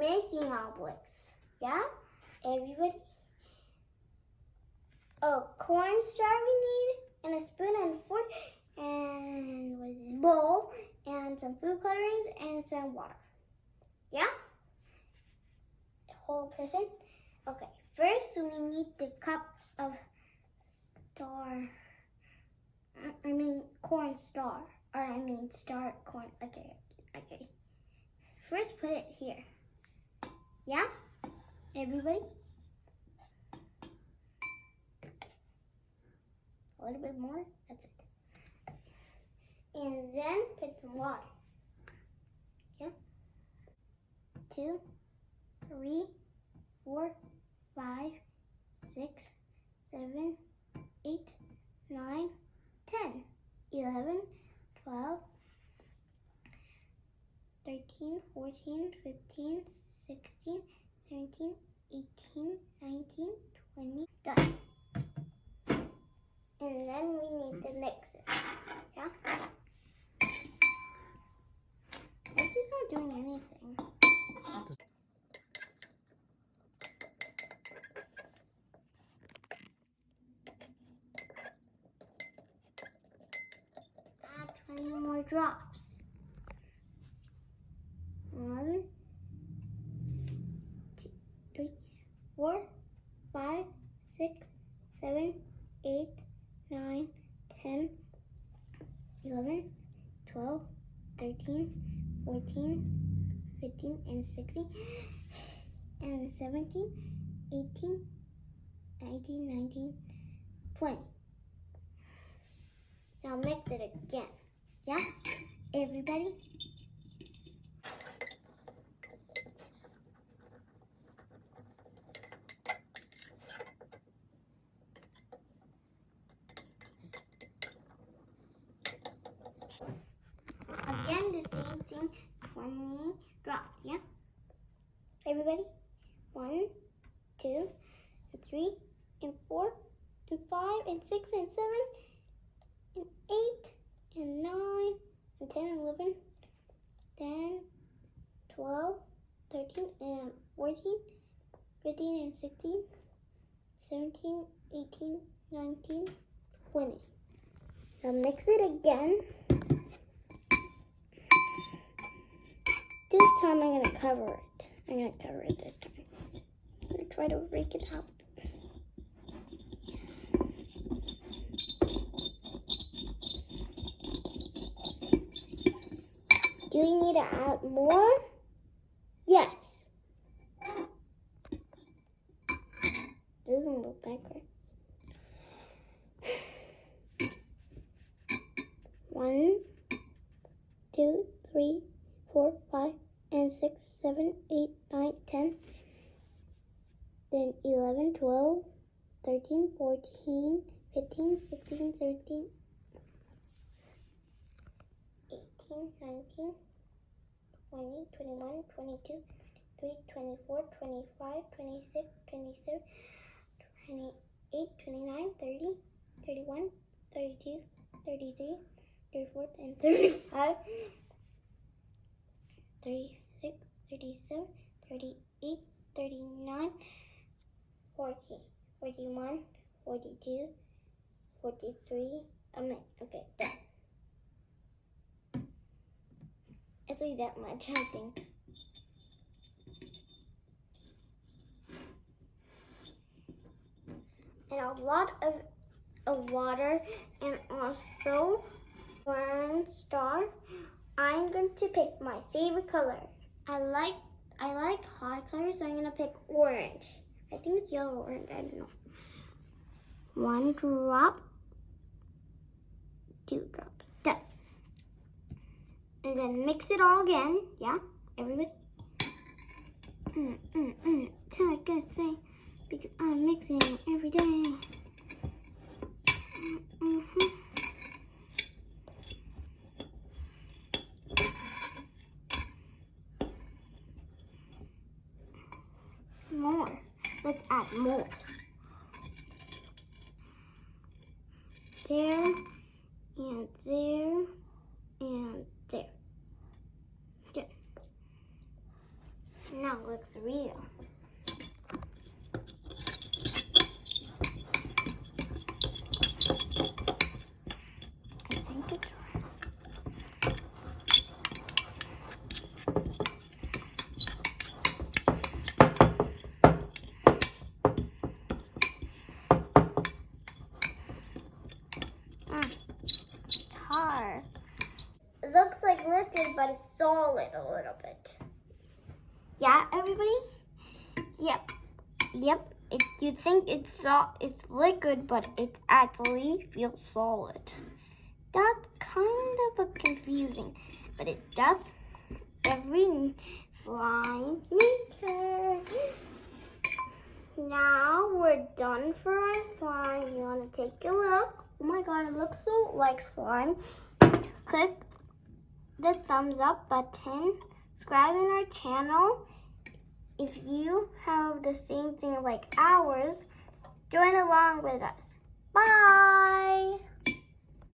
making obelisks. Yeah, everybody. Oh, cornstarch we need, and a spoon and a fork, and what is this, bowl, and some food colorings, and some water. Yeah? The whole person? Okay, first we need the cup of cornstarch. Star corn. Okay. First put it here. Yeah? Everybody? A little bit more. That's it. And then put some water. Yeah? 2, 3, 4, 5, 6, 7, 8, 9, 10, 11, 12, 13, 14, 15, 16, 17, 18, 19, 20. Done. And then we need to mix it. Yeah? This is not doing anything. Add 20 more drops. 1, 2, 3, 4, 5, 6, 7, 8, 9, 10, 11, 12, 13, 14, 15, and 16, and 17, 18, 19, 20. Now mix it again. Yeah? Everybody? Again, the same thing, 20 drops, yeah? Everybody? 1, 2, 3, and 4, and 5, and 6, and 7, and 8, and 9, and 10, and 11, 10, 12, 13, and 14, 15, and 16, 17, 18, 19, 20. Now mix it again. This time I'm going to cover it. I'm going to cover it this time. I'm going to try to rake it out. Do we need to add more? Yes. Doesn't look that great. 1, 2, 3, 4, 5, and 6, 7, 8, 9, 10. Then 11, 12, 13, 14, 15, 16, 17, 18, 19, 20, 21, 22, 23, 24, 25, 26, 27, 28, 29, 30, 31, 32, 33, 34, and 35, 36, 37, 38, 39, 40, 41, 42, 43. Okay, done. It's like that much, I think. And a lot of water, and also cornstarch. I'm going to pick my favorite color. I like hot colors, so I'm gonna pick orange. I think it's yellow or orange, I don't know. 1 drop, 2 drops, done. And then mix it all again, yeah, everybody. That's all I gotta say, because I'm mixing every day. More. Let's add more. There, and there, and there. Good. Now it looks real. I think it's hard. It looks like liquid, but it's solid a little bit. Yeah, everybody? Yep. You think it's liquid, but it actually feels solid. That's kind of confusing, but it does every slime maker. Now we're done for our slime. You want to take a look? Oh my god, it looks so like slime. Click the thumbs up button. Subscribe in our channel. If you have the same thing like ours, join along with us. Bye!